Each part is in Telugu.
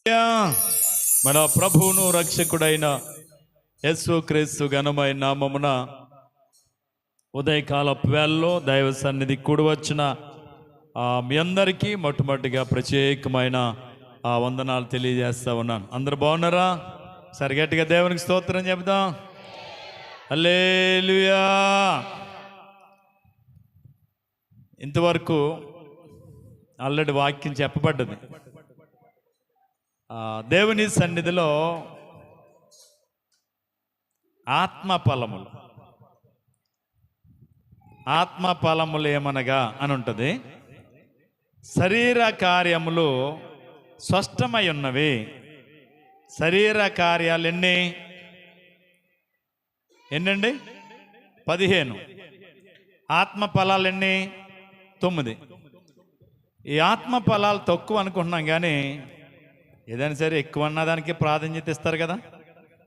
మన ప్రభువును రక్షకుడైన యేసుక్రీస్తు ఘనమైన నామమున ఉదయకాలపు వేళలో దైవ సన్నిధి కూడి వచ్చిన మీ అందరికీ మొట్టమొదటిగా ప్రత్యేకమైన వందనాలు తెలియజేస్తా ఉన్నాను. అందరు బాగున్నారా? సరిగట్టిగా దేవునికి స్తోత్రం చెబుదాం. హల్లెలూయా. ఇంతవరకు ఆల్రెడీ వాక్యం చెప్పబడ్డది. దేవుని సన్నిధిలో ఆత్మ ఫలములు ఏమనగా అని ఉంటుంది. శరీర కార్యములు స్పష్టమై ఉన్నవి. శరీర కార్యాలు ఎన్నండి? 15. ఆత్మ ఫలాలు ఎన్ని? 9. ఈ ఆత్మ ఫలాలు తక్కువ అనుకుంటున్నాం, కానీ ఏదైనా సరే ఎక్కువ అన్నదానికి ప్రాధాన్యత ఇస్తారు కదా.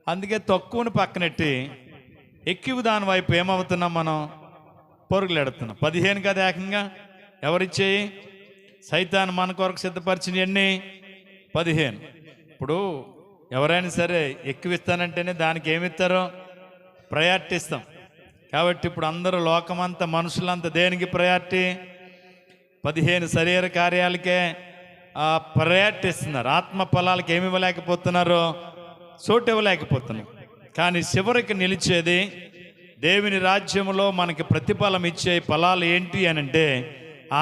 అందుకే తక్కువని పక్కనెట్టి ఎక్కువ దాని వైపు ఏమవుతున్నాం, మనం పొరుగులెడుతున్నాం. 15 కదా ఏకంగా. ఎవరిచ్చేయి? సైతాన్ మన కొరకు సిద్ధపరిచిన ఎన్ని? 15. ఇప్పుడు ఎవరైనా సరే ఎక్కువ ఇస్తానంటేనే దానికి ఏమిస్తారో ప్రయారిటీ ఇస్తాం. కాబట్టి ఇప్పుడు అందరూ లోకమంతా మనుషులంతా దేనికి ప్రయారిటీ? 15 శరీర కార్యాలకే ప్రయారిటీ ఇస్తున్నారు. ఆత్మ ఫలాలకు ఏమి ఇవ్వలేకపోతున్నారు? చోటు ఇవ్వలేకపోతున్నారు. కానీ చివరికి నిలిచేది దేవుని రాజ్యంలో మనకి ప్రతిఫలం ఇచ్చే ఫలాలు ఏంటి అని అంటే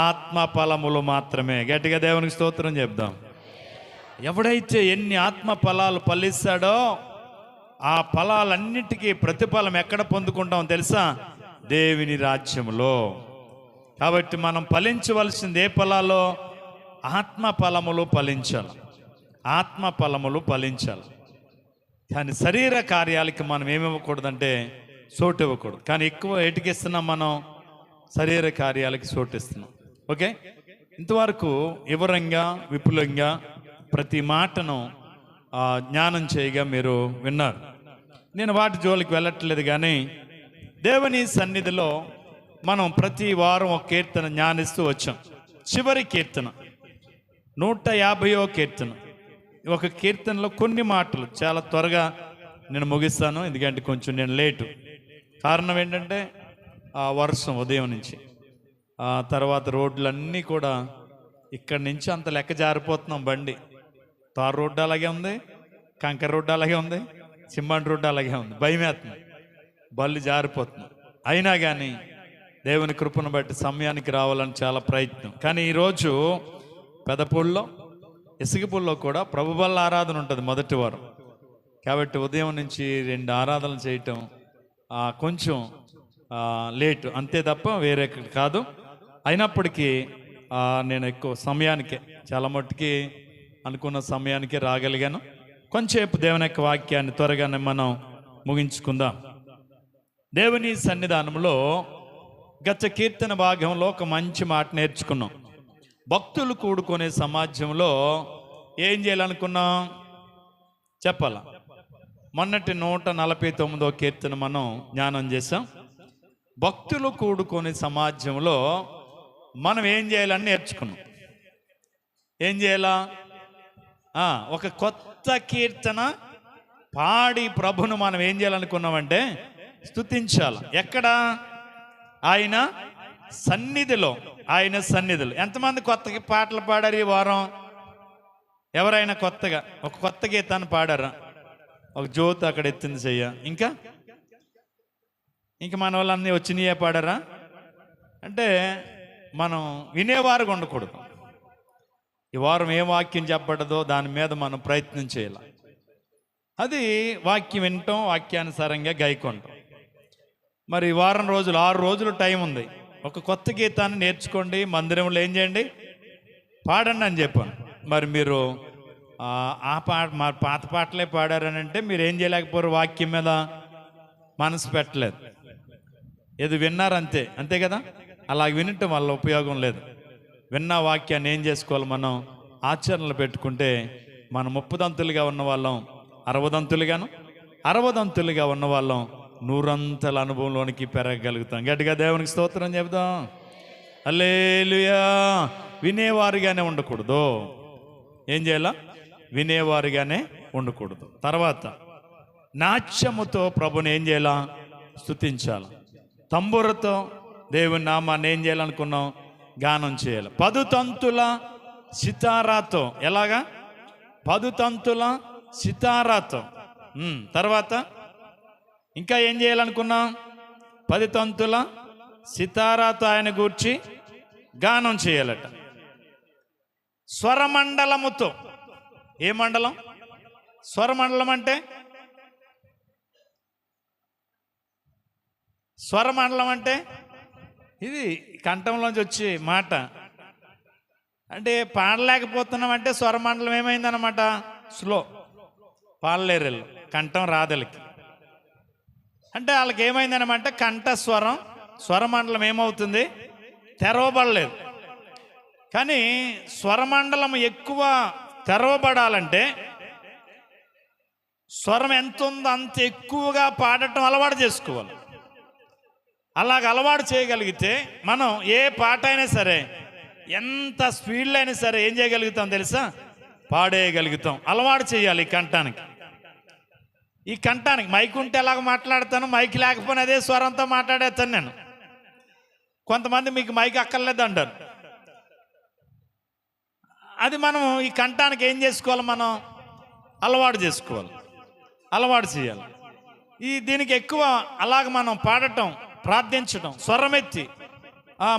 ఆత్మ ఫలములు మాత్రమే. గట్టిగా దేవునికి స్తోత్రం చెప్దాం. ఎవడైతే ఎన్ని ఆత్మ ఫలాలు ఫలిస్తాడో ఆ ఫలాలన్నిటికీ ప్రతిఫలం ఎక్కడ పొందుకుంటాం తెలుసా? దేవుని రాజ్యంలో. కాబట్టి మనం ఫలించవలసింది ఏ ఫలాలో? ఆత్మ ఫలములు ఫలించాలి. ఆత్మ ఫలములు ఫలించాలి. కానీ శరీర కార్యాలకి మనం ఏమివ్వకూడదంటే చోటు ఇవ్వకూడదు. కానీ ఎక్కువ ఎటుకిస్తున్నాం మనం? శరీర కార్యాలకి చోటు ఇస్తున్నాం. ఓకే, ఇంతవరకు వివరంగా విపులంగా ప్రతి మాటను జ్ఞానం చేయగా మీరు విన్నారు. నేను వాటి జోలికి వెళ్ళట్లేదు, కానీ దేవుని సన్నిధిలో మనం ప్రతి వారం ఒక కీర్తన జ్ఞానిస్తూ వచ్చాం. చివరి కీర్తన 150వ కీర్తన. ఒక కీర్తనలో కొన్ని మాటలు చాలా త్వరగా నేను ముగిస్తాను, ఎందుకంటే కొంచెం నేను లేటు. కారణం ఏంటంటే వర్షం ఉదయం నుంచి, తర్వాత రోడ్లన్నీ కూడా ఇక్కడి నుంచి అంత లెక్క జారిపోతున్నాం. బండి తారు రోడ్డు అలాగే ఉంది, కంకర రోడ్డు అలాగే ఉంది, సిమెంట్ రోడ్డు అలాగే ఉంది. భయమేస్తుంది, బళ్ళు జారిపోతున్నాం. అయినా కానీ దేవుని కృపను బట్టి సమయానికి రావాలని చాలా ప్రయత్నం. కానీ ఈరోజు పెదపూల్లో ఇసుకపూల్లో కూడా ప్రభు బల్ల ఆరాధన ఉంటుంది మొదటి వారం. కాబట్టి ఉదయం నుంచి 2 ఆరాధనలు చేయటం కొంచెం లేటు, అంతే తప్ప వేరే కాదు. అయినప్పటికీ నేను ఎక్కువ సమయానికే, చాలా మట్టుకి అనుకున్న సమయానికే రాగలిగాను. కొంచెంసేపు దేవుని యొక్క వాక్యాన్ని త్వరగానే మనం ముగించుకుందాం. దేవుని సన్నిధానంలో గత కీర్తన భాగంలో ఒక మంచి మాట నేర్చుకున్నాం. భక్తులు కూడుకునే సమాజంలో ఏం చేయాలనుకున్నాం చెప్పాలా? మొన్నటి 149వ కీర్తన మనం జ్ఞానం చేసాం. భక్తులు కూడుకునే సమాజంలో మనం ఏం చేయాలని నేర్చుకున్నాం. ఏం చేయాలా? ఒక కొత్త కీర్తన పాడి ప్రభును మనం ఏం చేయాలనుకున్నామంటే స్తుతించాలి. ఎక్కడ? ఆయన సన్నిధిలో. ఆయన సన్నిధిలో. ఎంతమంది కొత్త పాటలు పాడారు ఈ వారం? ఎవరైనా కొత్తగా ఒక కొత్త గీతాన్ని పాడారా? ఒక జ్యోతి అక్కడ ఎత్తింది చెయ్య. ఇంకా మన వాళ్ళన్నీ వచ్చినాయే పాడారా? అంటే మనం వినేవారుగా ఉండకూడదు. ఈ వారం ఏ వాక్యం చెప్పబడదో దాని మీద మనం ప్రయత్నం చేయాలి. అది వాక్యం వినటం, వాక్యానుసారంగా గైకొనటం. మరి వారం రోజులు 6 రోజులు టైం ఉంది. ఒక కొత్త గీతాన్ని నేర్చుకోండి, మందిరంలో ఏం చేయండి, పాడండి అని చెప్పాను. మరి మీరు మా పాత పాటలే పాడారని అంటే మీరు ఏం చేయలేకపోయారు? వాక్యం మీద మనసు పెట్టలేదు, ఏదో విన్నారు అంతే. అంతే కదా? అలా వినటం వల్ల ఉపయోగం లేదు. విన్న వాక్యాన్ని ఏం చేసుకోవాలి? మనం ఆచరణలు పెట్టుకుంటే మనం 30 దంతులుగా ఉన్న వాళ్ళం 60 దంతులుగాను, 60 దంతులుగా ఉన్న వాళ్ళం 100 అనుభవంలోనికి పెరగగలుగుతాం. గట్టిగా దేవునికి స్తోత్రం చెబుదాం. హల్లెలూయా. వినేవారుగానే ఉండకూడదు. ఏం చేయాలా? వినేవారుగానే ఉండకూడదు. తర్వాత నాట్యముతో ప్రభుని ఏం చేయాలా? స్తుతించాలి. తంబురతో దేవుని నామాన్ని ఏం చేయాలనుకున్నాం? గానం చేయాలి. 10 తంతుల సితారాతో. ఎలాగా? 10 తంతుల సితారాతో. తర్వాత ఇంకా ఏం చేయాలనుకున్నాం? 10 తంతుల సితారాతో ఆయన గూర్చి గానం చేయాలట. స్వరమండలముతో. ఏ మండలం? స్వరమండలం అంటే స్వరమండలం అంటే ఇది కంఠంలోంచి వచ్చే మాట. అంటే పాడలేకపోతున్నాం అంటే స్వరమండలం ఏమైందన్నమాట? స్లో, పాడలేరు, కంఠం రాదలకి. అంటే వాళ్ళకి ఏమైందనమాట? కంఠస్వరం, స్వరమండలం ఏమవుతుంది? తెరవబడలేదు. కానీ స్వరమండలం ఎక్కువ తెరవబడాలంటే స్వరం ఎంత ఉందో అంత ఎక్కువగా పాడటం అలవాటు చేసుకోవాలి. అలాగ అలవాటు చేయగలిగితే మనం ఏ పాట అయినా సరే, ఎంత స్పీడ్లో అయినా సరే ఏం చేయగలుగుతాం తెలుసా? పాడేయగలుగుతాం. అలవాటు చేయాలి ఈ కంఠానికి. ఈ కంఠానికి మైక్ ఉంటే ఎలాగ మాట్లాడతాను, మైక్ లేకపోయినా అదే స్వరంతో మాట్లాడేస్తాను నేను. కొంతమంది మీకు మైక్ అక్కర్లేదు అంటారు. అది మనం ఈ కంఠానికి ఏం చేసుకోవాలి? మనం అలవాటు చేసుకోవాలి, అలవాటు చేయాలి. దీనికి ఎక్కువ అలాగ మనం పాడటం, ప్రార్థించడం, స్వరమెత్తి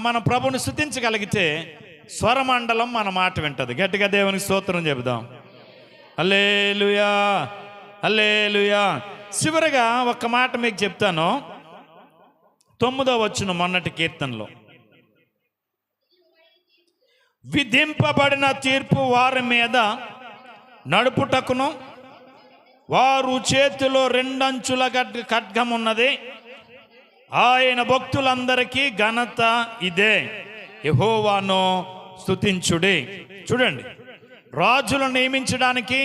మన ప్రభుని స్తుతించగలిగితే స్వరమండలం మన మాట వింటది. గట్టిగా దేవునికి స్తోత్రం చెబుదాం. హల్లెలూయా, హల్లెలూయా. చివరిగా ఒక్క మాట మీకు చెప్తాను. 9వ వచనం మొన్నటి కీర్తనలో, విధింపబడిన తీర్పు వారి మీద నడుపుటకును వారు చేతిలో 2 అంచుల ఖడ్గం ఉన్నది. ఆయన భక్తులందరికీ ఘనత ఇదే, యెహోవాను స్తుతించుడి. చూడండి, రాజులను నియమించడానికి,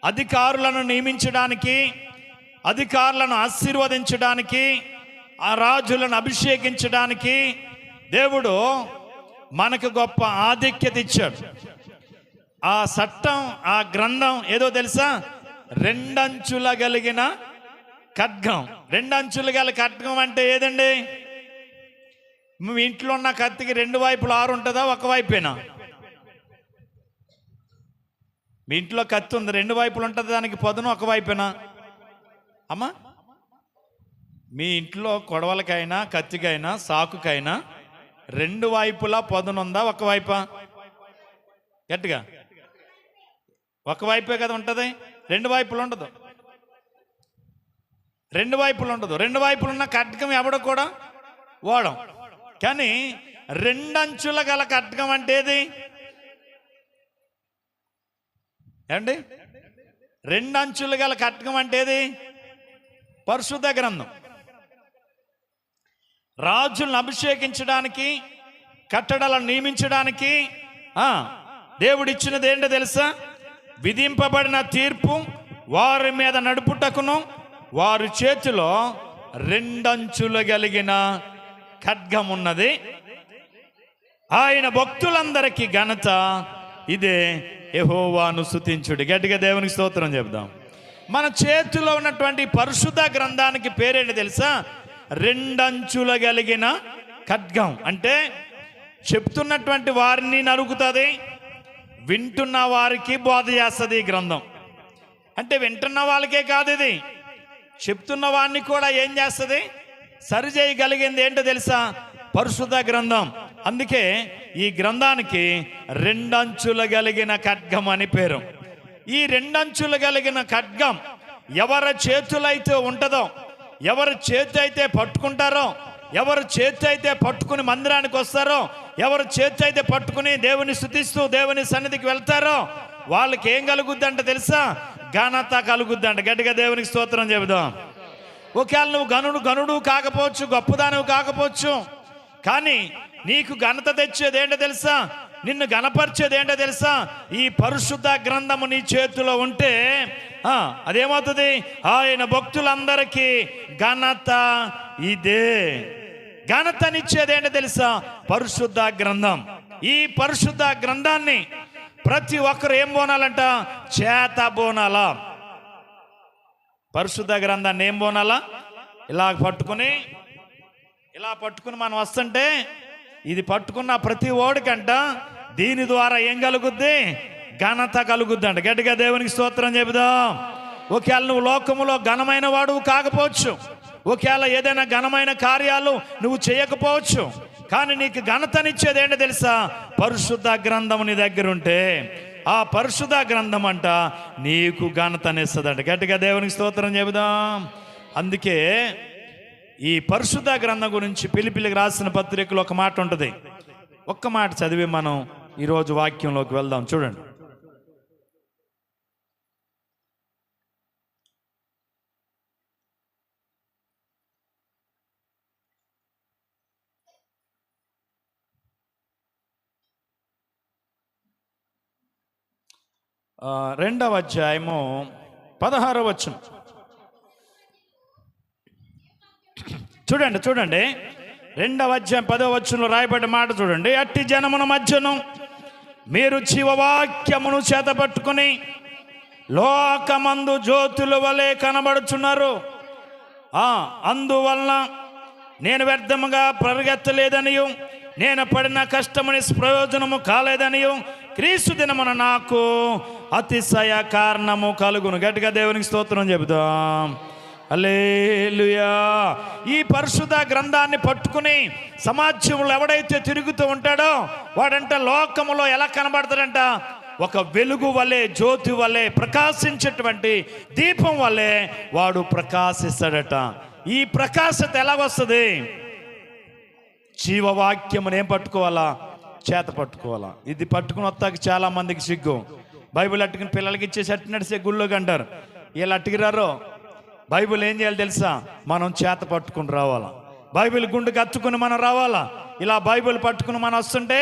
అధికారులను నియమించడానికి, అధికారులను ఆశీర్వదించడానికి, ఆ రాజులను అభిషేకించడానికి దేవుడు మనకు గొప్ప ఆధిక్యత ఇచ్చాడు. ఆ చట్టం, ఆ గ్రంథం ఏదో తెలుసా? 2 అంచుల కలిగిన ఖడ్గం. 2 అంచులు గల ఖడ్గం అంటే ఏదండి? మీ ఇంట్లో ఉన్న కత్తికి 2 వైపులు 6 ఉంటుందా? ఒక వైపేనా? మీ ఇంట్లో కత్తి ఉంది, 2 వైపులు ఉంటుంది, దానికి పదును ఒక వైపేనా అమ్మా? మీ ఇంట్లో కొడవలకైనా, కత్తికైనా, సాకుకైనా 2 వైపులా పదునుందా? ఒక వైపా? గట్టిగా ఒక వైపే కదా ఉంటుంది, 2 వైపులు ఉండదు. 2 వైపులు ఉండదు. 2 వైపులు ఉన్న ఖడ్గం ఎవడ కూడా వాడం. కానీ 2 అంచుల గల ఖడ్గం అంటే ఏది ఏమండి? 2 అంచులు గల ఖడ్గం అంటే ఏది? పరిశుద్ధ గ్రంథం. రాజులను అభిషేకించడానికి, కట్టడలను నియమించడానికి దేవుడిచ్చినది ఏంటో తెలుసా? విధింపబడిన తీర్పు వారి మీద నడుపుటకును వారి చేతిలో 2 అంచులు కలిగిన ఖడ్గం ఉన్నది. ఆయన భక్తులందరికీ ఘనత ఇదే, యెహోవాను స్తుతించుడి. గట్టిగా దేవునికి స్తోత్రం చెప్దాం. మన చేతిలో ఉన్నటువంటి పరిశుద్ధ గ్రంథానికి పేరేంటి తెలుసా? 2 అంచులు కలిగిన ఖడ్గం. అంటే చెప్తున్నటువంటి వారిని నరుకుతుంది, వింటున్న వారికి బోధ చేస్తుంది ఈ గ్రంథం. అంటే వింటున్న వాళ్ళకే కాదు, ఇది చెప్తున్న వారిని కూడా ఏం చేస్తుంది? సరిచేయగలిగింది ఏంటో తెలుసా? పరిశుద్ధ గ్రంథం. అందుకే ఈ గ్రంథానికి 2 అంచులు కలిగిన ఖడ్గం అని పేరు. ఈ 2 అంచులు కలిగిన ఖడ్గం ఎవరి చేతులైతే ఉంటుందో, ఎవరి చేతి అయితే పట్టుకుంటారో, ఎవరి చేతి అయితే పట్టుకుని మందిరానికి వస్తారో, ఎవరి చేతి అయితే పట్టుకుని దేవుని స్తుతిస్తూ దేవుని సన్నిధికి వెళ్తారో, వాళ్ళకి ఏం కలుగుద్దంట తెలుసా? ఘనత కలుగుద్దంట. గట్టిగా దేవునికి స్తోత్రం చెబుదాం. ఒకవేళ నువ్వు గనుడు కాకపోవచ్చు, గొప్పదానివి కాకపోవచ్చు, కానీ నీకు ఘనత తెచ్చేది ఏంటో తెలుసా? నిన్ను గణపరిచేది ఏంటో తెలుసా? ఈ పరిశుద్ధ గ్రంథము నీ చేతిలో ఉంటే అదేమవుతుంది? ఆయన భక్తులందరికీ ఘనత ఇదే. ఘనతనిచ్చేది ఏంటో తెలుసా? పరిశుద్ధ గ్రంథం. ఈ పరిశుద్ధ గ్రంథాన్ని ప్రతి ఒక్కరు ఏం బోనాలంట? చేత బోనాలా. పరిశుద్ధ గ్రంథాన్ని ఏం బోనాలా? ఇలా పట్టుకుని మనం వస్తుంటే, ఇది పట్టుకున్న ప్రతి ఓడికంట దీని ద్వారా ఏం కలుగుద్ది? ఘనత కలుగుద్ది అంట. గట్టిగా దేవునికి స్తోత్రం చెబుదాం. ఒకవేళ నువ్వు లోకములో ఘనమైన వాడువు కాకపోవచ్చు, ఒకవేళ ఏదైనా ఘనమైన కార్యాలు నువ్వు చేయకపోవచ్చు, కానీ నీకు ఘనతనిచ్చేది ఏంటో తెలుసా? పరిశుద్ధ గ్రంథం నీ దగ్గర ఉంటే ఆ పరిశుద్ధ గ్రంథం అంట నీకు ఘనతనిస్తుందంట. గట్టిగా దేవునికి స్తోత్రం చెబుదాం. అందుకే ఈ పరిశుద్ధ గ్రంథం గురించి పిలిపిలికి రాసిన పత్రికలో ఒక మాట ఉంటుంది. ఒక్క మాట చదివి మనం ఈరోజు వాక్యంలోకి వెళ్దాం. చూడండి. రెండవ అధ్యాయము 16వ వచనం చూడండి. రెండవ అధ్యాయం 10వ వచనంలో రాయబడిన మాట చూడండి. అట్టి జనమున మధ్యను మీరు జీవవాక్యమును చేతపట్టుకుని లోకమందు జ్యోతుల వలె కనబడుచున్నారు. అందువలన నేను వ్యర్థముగా పరిగెత్తలేదనియు, నేను పడిన కష్టముని ప్రయోజనము కాలేదనియు క్రీస్తు దినమున నాకు అతిశయ కారణము కలుగును. గట్టిగా దేవునికి స్తోత్రం చెబుదాం. హల్లెలూయా. ఈ పరిశుద్ధ గ్రంథాన్ని పట్టుకుని సమాజంలో ఎవడైతే తిరుగుతూ ఉంటాడో వాడంట లోకములో ఎలా కనబడతాడంట? ఒక వెలుగు వలె, జ్యోతి వలె, ప్రకాశించేటువంటి దీపం వలె వాడు ప్రకాశిస్తాడట. ఈ ప్రకాశత ఎలా వస్తుంది? జీవవాక్యమును ఏం పట్టుకోవాలా? చేత పట్టుకోవాలా. ఇది పట్టుకుని వస్తాక చాలా మందికి సిగ్గు. బైబిల్ అట్టుకుని పిల్లలకి ఇచ్చేసి అట్టినట్టు గుళ్ళోకి అంటారు. వీళ్ళు అట్టుకురారో బైబిల్ ఏం చేయాలి తెలుసా? మనం చేత పట్టుకుని రావాలా. బైబిల్ గుండెకి అత్తుకుని మనం రావాలా. ఇలా బైబిల్ పట్టుకుని మనం వస్తుంటే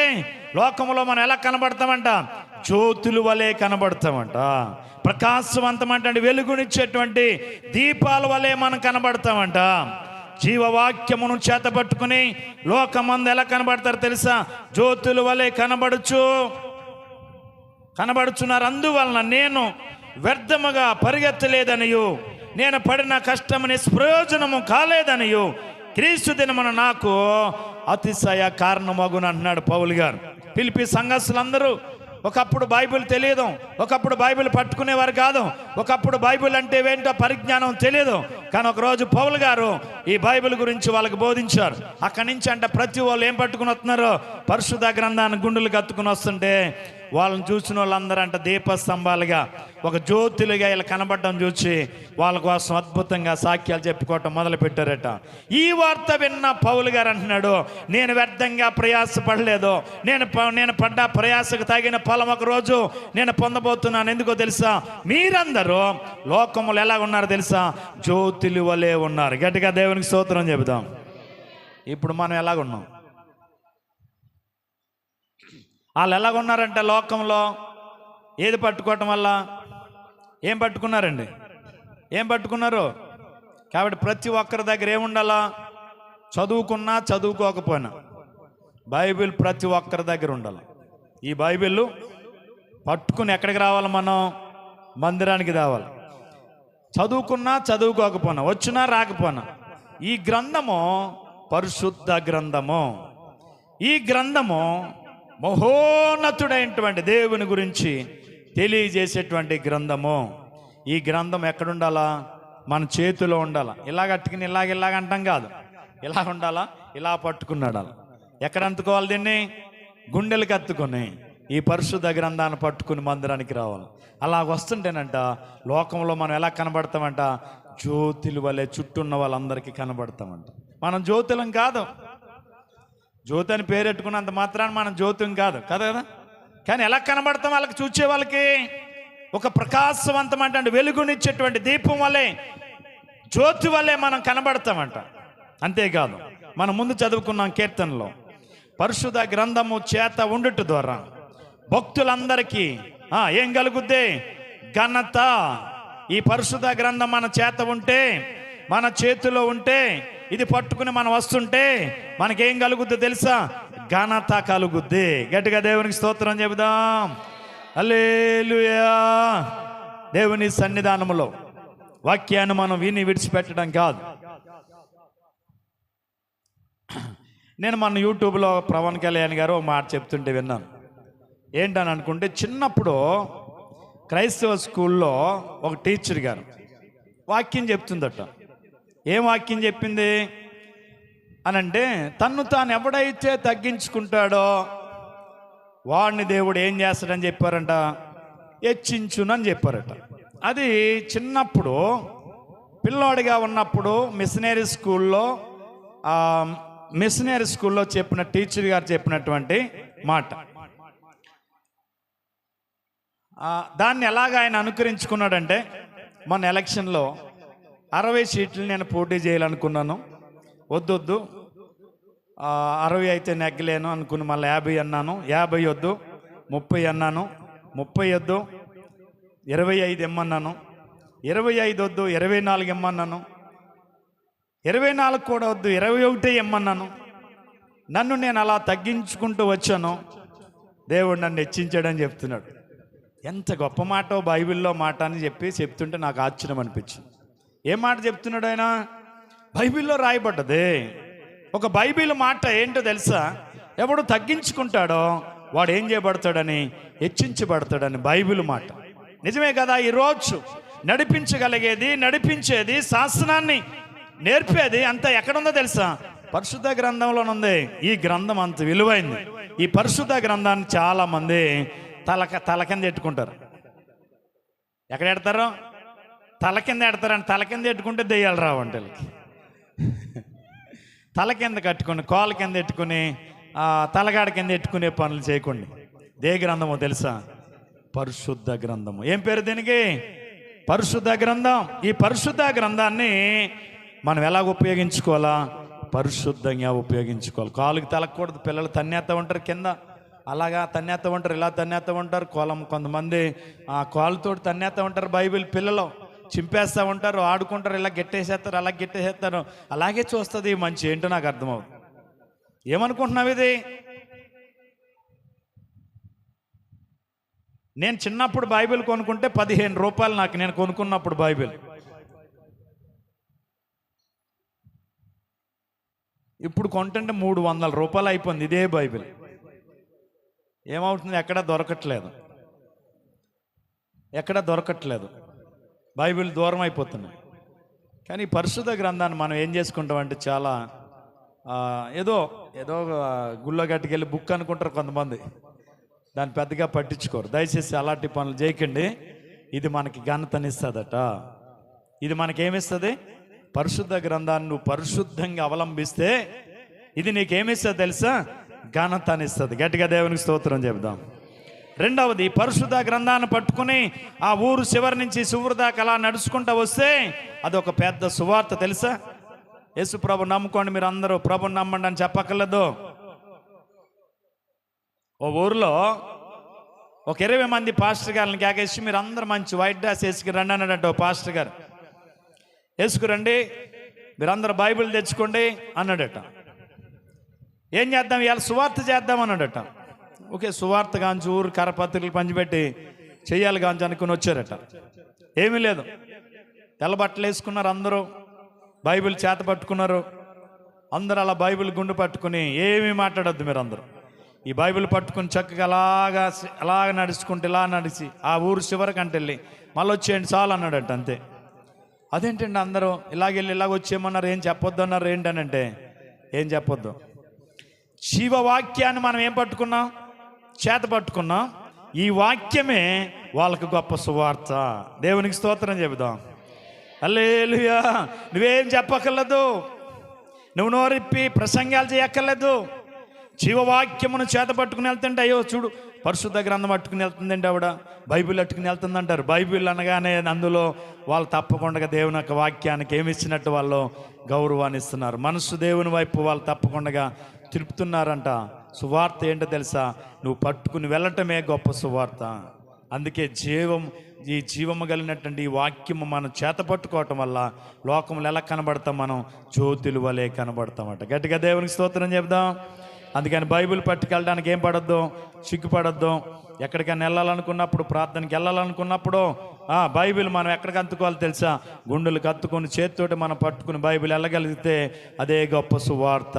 లోకంలో మనం ఎలా కనబడతామంట? జ్యోతుల వలె కనబడతామంట. ప్రకాశవంతం అంటే వెలుగునిచ్చేటువంటి దీపాల వలె మనం కనబడతామంట. జీవవాక్యమును చేతపట్టుకుని లోకమందు ఎలా కనబడతారు తెలుసా? జ్యోతుల వలె కనబడుచున్నారు. అందువలన నేను వ్యర్థముగా పరిగెత్తలేదనియు, నేను పడిన కష్టము నిష్ప్రయోజనము కాలేదనియు క్రీస్తు దినమున నాకు అతిశయ కారణమగును అంటున్నాడు పౌలు గారు. పిలిపి సంఘస్థులందరూ ఒకప్పుడు బైబిల్ తెలియదు, ఒకప్పుడు బైబిల్ పట్టుకునేవారు కాదు, ఒకప్పుడు బైబిల్ అంటే ఏంటో పరిజ్ఞానం తెలియదు. కానీ ఒకరోజు పౌలు గారు ఈ బైబిల్ గురించి వాళ్ళకి బోధించారు. అక్కడి నుంచి అంటే ప్రతి వాళ్ళు ఏం పట్టుకుని వస్తున్నారు? పరిశుద్ధ గ్రంథాన్ని గుండెలు కత్తుకుని వస్తుంటే వాళ్ళని చూసిన వాళ్ళందరూ అంట దీపస్తంభాలుగా, ఒక జ్యోతులుగా ఇలా కనబడడం చూసి వాళ్ళ కోసం అద్భుతంగా సాక్ష్యాలు చెప్పుకోవటం మొదలు పెట్టారట. ఈ వార్త విన్న పౌలు గారు అంటున్నాడు, నేను వ్యర్థంగా ప్రయాసపడలేదు, నేను పడ్డ ప్రయాసకు తగిన ఫలం ఒక రోజు నేను పొందబోతున్నాను. ఎందుకో తెలుసా? మీరందరూ లోకములు ఎలా ఉన్నారు తెలుసా? జ్యోతులు వలె ఉన్నారు. గట్టిగా దేవునికి స్తోత్రం చెబుదాం. ఇప్పుడు మనం ఎలాగున్నాం? వాళ్ళు ఎలాగున్నారంటే లోకంలో ఏది పట్టుకోవటం వల్ల ఏం పట్టుకున్నారండి? ఏం పట్టుకున్నారు? కాబట్టి ప్రతి ఒక్కరి దగ్గర ఏముండాలా? చదువుకున్నా చదువుకోకపోయినా బైబిల్ ప్రతి ఒక్కరి దగ్గర ఉండాలి. ఈ బైబిల్ పట్టుకుని ఎక్కడికి రావాలి? మనం మందిరానికి రావాలి. చదువుకున్నా చదువుకోకపోయినా, వచ్చినా రాకపోయినా ఈ గ్రంథము పరిశుద్ధ గ్రంథము. ఈ గ్రంథము మహోన్నతుడైనటువంటి దేవుని గురించి తెలియజేసేటువంటి గ్రంథము. ఈ గ్రంథం ఎక్కడుండాలా? మన చేతిలో ఉండాలా. ఇలాగ అట్టుకుని ఇలాగ అంటాం కాదు, ఇలా ఉండాలా, ఇలా పట్టుకున్నాడాలి. ఎక్కడ అందుకోవాలి? దీన్ని గుండెలకు అత్తుకొని ఈ పరిశుద్ధ గ్రంథాన్ని పట్టుకుని మందిరానికి రావాలి. అలా వస్తుంటేనంట లోకంలో మనం ఎలా కనబడతామంట? జ్యోతుల వలె చుట్టూ ఉన్న వాళ్ళందరికీ కనబడతామంట. మనం జ్యోతులం కాదు. జ్యోతి అని పేరెట్టుకున్నంత మాత్రాన మనం జ్యోతం కాదు కదా. కానీ ఎలా కనబడతాం? వాళ్ళకి చూసే వాళ్ళకి ఒక ప్రకాశవంతం అంటే వెలుగునిచ్చేటువంటి దీపం వల్లే, జ్యోతి వల్లే మనం కనబడతామంట. అంతేకాదు, మనం ముందు చదువుకున్నాం కీర్తనలో, పరిశుద్ధ గ్రంథము చేత ఉండుట ద్వారా భక్తులందరికీ ఏం కలుగుద్ది? ఘనత. ఈ పరిశుద్ధ గ్రంథం మన చేత ఉంటే, మన చేతిలో ఉంటే, ఇది పట్టుకుని మనం వస్తుంటే మనకేం కలుగుద్ది తెలుసా? ఘనత కలుగుద్ది. గట్టిగా దేవునికి స్తోత్రం చెబుదాం. హల్లెలూయా. దేవుని సన్నిధానములో వాక్యాన్ని మనం విని విడిచిపెట్టడం కాదు. నేను మన యూట్యూబ్లో పవన్ కళ్యాణ్ గారు ఒక మాట చెప్తుంటే విన్నాను. ఏంటని అనుకుంటే, చిన్నప్పుడు క్రైస్తవ స్కూల్లో ఒక టీచర్ గారు వాక్యం చెప్తుందట. ఏం వాక్యం చెప్పింది అని అంటే, తన్ను తాను ఎవడైతే తగ్గించుకుంటాడో వాడిని దేవుడు ఏం చేస్తాడని చెప్పారంట, హెచ్చించునని చెప్పారట. అది చిన్నప్పుడు పిల్లోడిగా ఉన్నప్పుడు మిషనరీ స్కూల్లో చెప్పిన టీచర్ గారు చెప్పినటువంటి మాట. దాన్ని ఎలాగ ఆయన అనుకరించుకున్నాడంటే, మన ఎలక్షన్లో 60 సీట్లు నేను పోటీ చేయాలనుకున్నాను. వద్దొద్దు 60 అయితే నెగ్గలేను అనుకుని మళ్ళీ 50 అన్నాను. 50 వద్దు, 30 అన్నాను. 30 వద్దు, 25 ఇమ్మన్నాను. 25 వద్దు, 24 ఇమ్మన్నాను. 24 కూడా వద్దు, 21 ఇమ్మన్నాను. నన్ను నేను అలా తగ్గించుకుంటూ వచ్చాను. దేవుడు నన్ను హెచ్చించాడని చెప్తున్నాడు. ఎంత గొప్ప మాట బైబిల్లో మాట అని చెప్తుంటే నాకు ఆశ్చర్యం అనిపించింది. ఏ మాట చెప్తున్నాడు ఆయన? బైబిల్లో రాయబడ్డది. ఒక బైబిల్ మాట ఏంటో తెలుసా? ఎవడు తగ్గించుకుంటాడో వాడు ఏం చేయబడతాడని, హెచ్చించబడతాడని బైబిల్ మాట. నిజమే కదా? ఈరోజు నడిపించేది, శాసనాన్ని నేర్పేది అంతా ఎక్కడుందో తెలుసా? పరిశుద్ధ గ్రంథంలోనుంది. ఈ గ్రంథం అంత విలువైంది. ఈ పరిశుద్ధ గ్రంథాన్ని చాలా మంది తల కింద ఎట్టుకుంటారు. ఎక్కడ ఎడతారు? తల కింద ఎడతారని. తల కింద ఎట్టుకుంటే దెయ్యాలు రావంట వీళ్ళకి. తల కింద కట్టుకుని, కాళ్ళ కింద ఎట్టుకుని, తలగాడ కింద ఎట్టుకునే పనులు చేయకండి. దే గ్రంథమో తెలుసా? పరిశుద్ధ గ్రంథము. ఏం పేరు దీనికి? పరిశుద్ధ గ్రంథం. ఈ పరిశుద్ధ గ్రంథాన్ని మనం ఎలాగ ఉపయోగించుకోవాలా? పరిశుద్ధంగా ఉపయోగించుకోవాలి. కాలుకి తలకూడదు. పిల్లలు తన్నేస్తూ ఉంటారు కింద, అలాగా తన్నేస్తూ ఉంటారు, ఇలా తన్నేస్తూ ఉంటారు. కొంతమంది కాలుతో తన్నేస్తూ ఉంటారు. బైబిల్ పిల్లలు చింపేస్తూ ఉంటారు, ఆడుకుంటారు, ఇలా గెట్టేసేస్తారు, అలా గెట్టేసేస్తారు. అలాగే చూస్తుంది ఈ మంచి. ఏంటో నాకు అర్థమవుతుంది. ఏమనుకుంటున్నావు ఇది? నేను చిన్నప్పుడు బైబిల్ కొనుక్కుంటే 15 రూపాయలు నాకు. నేను కొనుక్కున్నప్పుడు బైబిల్. ఇప్పుడు కొంటుంటే 300 రూపాయలు అయిపోయింది ఇదే బైబిల్. ఏమవుతుంది? ఎక్కడ దొరకట్లేదు. బైబిల్ దూరం అయిపోతున్నాయి. కానీ పరిశుద్ధ గ్రంథాన్ని మనం ఏం చేసుకుంటామంటే, చాలా ఏదో గుళ్ళో గట్టుకెళ్ళి బుక్ అనుకుంటారు కొంతమంది. దాన్ని పెద్దగా పట్టించుకోరు. దయచేసి అలాంటి పనులు చేయకండి. ఇది మనకి ఘనతనిస్తుందట. ఇది మనకేమిస్తుంది? పరిశుద్ధ గ్రంథాన్ని నువ్వు పరిశుద్ధంగా అవలంబిస్తే ఇది నీకేమిస్తుంది తెలుసా? ఘనతనిస్తుంది. గట్టిగా దేవునికి స్తోత్రం చెబుదాం. రెండవది, పరిశుద్ధ గ్రంథాన్ని పట్టుకుని ఆ ఊరు చివరి నుంచి చివరి దాకా అలా నడుచుకుంటూ వస్తే అదొక పెద్ద సువార్త తెలుసా? యేసు ప్రభు నమ్ముకోండి, మీరు అందరూ ప్రభుని నమ్మండి అని చెప్పక్కర్లేదు. ఓ ఊరిలో ఒక 20 మంది పాస్టర్ గారిని కేకేసి, మీరు అందరూ మంచి వైట్ డ్రెస్ వేసుకు రండి అన్నాడట. ఓ పాస్టర్ గారు, వేసుకురండి, మీరందరూ బైబిల్ తెచ్చుకోండి అన్నాడట. ఏం చేద్దాం? ఇవాళ సువార్త చేద్దాం అన్నాడట. ఓకే, సువార్త గాంచి ఊరు కరపత్రికలు పంచిపెట్టి చెయ్యాలి గాంచి అనుకుని వచ్చారట. ఏమీ లేదు, తెల్ల బట్టలు వేసుకున్నారు, అందరూ బైబిల్ చేత పట్టుకున్నారు. అందరూ అలా బైబిల్ గుండు పట్టుకుని, ఏమీ మాట్లాడొద్దు మీరు అందరూ, ఈ బైబిల్ పట్టుకుని చక్కగా అలాగ నడుచుకుంటే ఇలా నడిచి ఆ ఊరు చివరికంటే వెళ్ళి మళ్ళీ వచ్చేయండి చాలు అన్నాడంట. అంతే. అదేంటండి అందరూ ఇలాగెళ్ళి ఇలాగ వచ్చేయమన్నారు, ఏం చెప్పొద్దు అన్నారు. ఏంటనంటే, ఏం చెప్పొద్దు, జీవవాక్యాన్ని మనం ఏం పట్టుకున్నాం? చేత పట్టుకున్నాం. ఈ వాక్యమే వాళ్ళకు గొప్ప సువార్త. దేవునికి స్తోత్రం చెబుదాం. హల్లెలూయా. నువ్వేం చెప్పక్కర్లేదు, నువ్వు నోరిప్పి ప్రసంగాలు చేయక్కర్లేదు. జీవవాక్యమును చేత పట్టుకుని వెళ్తుంటే, అయ్యో చూడు పరిశుద్ధ గ్రంథం పట్టుకుని వెళ్తుందండి ఆవిడ, బైబిల్ పట్టుకుని వెళ్తుందంటారు. బైబిల్ అనగానే అందులో వాళ్ళు తప్పకుండా దేవుని యొక్క వాక్యానికి ఏమి ఇచ్చినట్టు వాళ్ళు గౌరవాన్ని ఇస్తున్నారు. మనసు దేవుని వైపు వాళ్ళు తప్పకుండా తిరుపుతున్నారంట. సువార్త ఏంటో తెలుసా? నువ్వు పట్టుకుని వెళ్ళటమే గొప్ప సువార్త. అందుకే ఈ జీవము కలిగినటువంటి ఈ వాక్యము మనం చేత పట్టుకోవటం వల్ల లోకంలో ఎలా కనబడతాం? మనం జ్యోతుల వలె కనబడతామట. గట్టిగా దేవునికి స్తోత్రం చెప్దాం. అందుకని బైబిల్ పట్టుకెళ్ళడానికి ఏం పడద్దు, సిగ్గుపడద్దు. ఎక్కడికైనా వెళ్ళాలనుకున్నప్పుడు, ప్రార్థనకి వెళ్ళాలనుకున్నప్పుడు బైబిల్ మనం ఎక్కడికి అత్తుకోవాలో తెలుసా? గుండెలకు అత్తుకొని చేతితోటి మనం పట్టుకుని బైబిల్ వెళ్ళగలిగితే అదే గొప్ప సువార్త,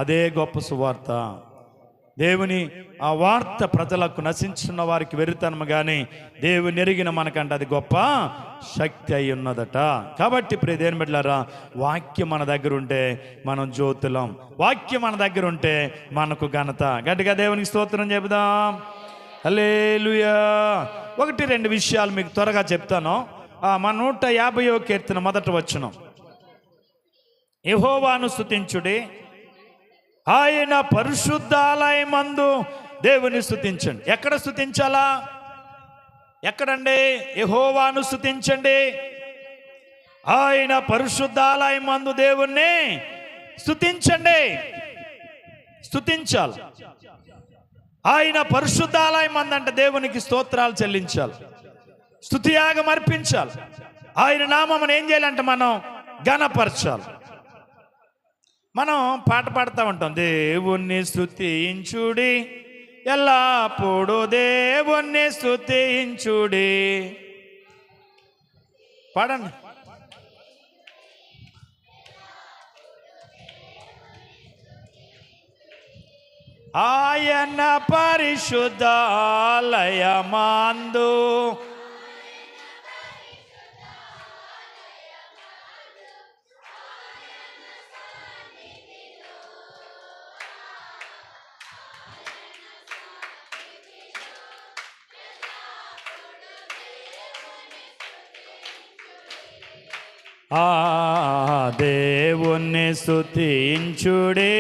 అదే గొప్ప సువార్త. దేవుని ఆ వార్త ప్రజలకు నశించున్న వారికి వెరితనము కానీ దేవుని ఎరిగిన మనకంటే అది గొప్ప శక్తి అయి ఉన్నదట. కాబట్టి ప్రియ దేవుని బిడ్డలారా, వాక్యం మన దగ్గర ఉంటే మనం జ్యోతులం, వాక్యం మన దగ్గర ఉంటే మనకు ఘనత. గట్టిగా దేవునికి స్తోత్రం చెబుదాం. హల్లెలూయా. 1-2 విషయాలు మీకు త్వరగా చెప్తాను. మన 150వ కీర్తన మొదటి వచనం, యెహోవాను స్తుతించుడి, ఆయన పరిశుద్ధాలయమందు దేవుని స్తుతించండి. ఎక్కడ స్తుతించాలా? ఎక్కడండి? యెహోవాను స్తుతించండి, ఆయన పరిశుద్ధాలయమందు దేవుణ్ణి స్తుతించండి. స్తుతించాలి. ఆయన పరిశుద్ధాలయమందు అంటే దేవునికి స్తోత్రాలు చెల్లించాలి, స్తుతియాగం అర్పించాలి. ఆయన నామమును ఏం చేయాలంటే మనం ఘనపరచాలి. మనం పాట పాడుతూ ఉంటాం, దేవుణ్ణి స్తుతించుడి, ఎల్లప్పుడూ దేవుణ్ణి స్తుతించుడి. పాడండి. ఆయన పరిశుద్ధాలయమందు దేవుణ్ణి స్తుతించుడి,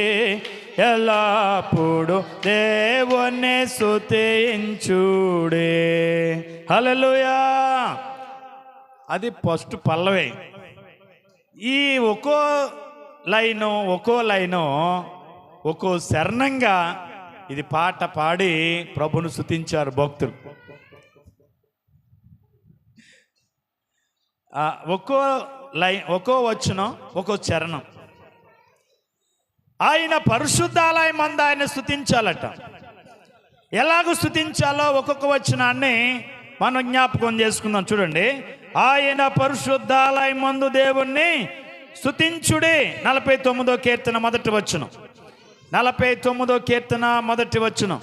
ఎల్లప్పుడు దేవుణ్ణి స్తుతించుడి. హల్లెలూయా. అది ఫస్ట్ పల్లవి. ఈ ఒక్కో లైను ఒక్కో శరణంగా ఇది పాట పాడి ప్రభును స్తుతించారు భక్తులు. ఒక్కో వచనం ఒక్కో చరణం. ఆయన పరిశుద్ధాలయమందు ఆయన స్తుతించాలట. ఎలాగ స్తుతించాలో ఒక్కొక్క వచనాన్ని మనం జ్ఞాపకం చేసుకుందాం. చూడండి, ఆయన పరిశుద్ధాలయమందు దేవుణ్ణి స్తుతించుడే. 49వ కీర్తన మొదటి వచనం, 49వ కీర్తన మొదటి వచనం,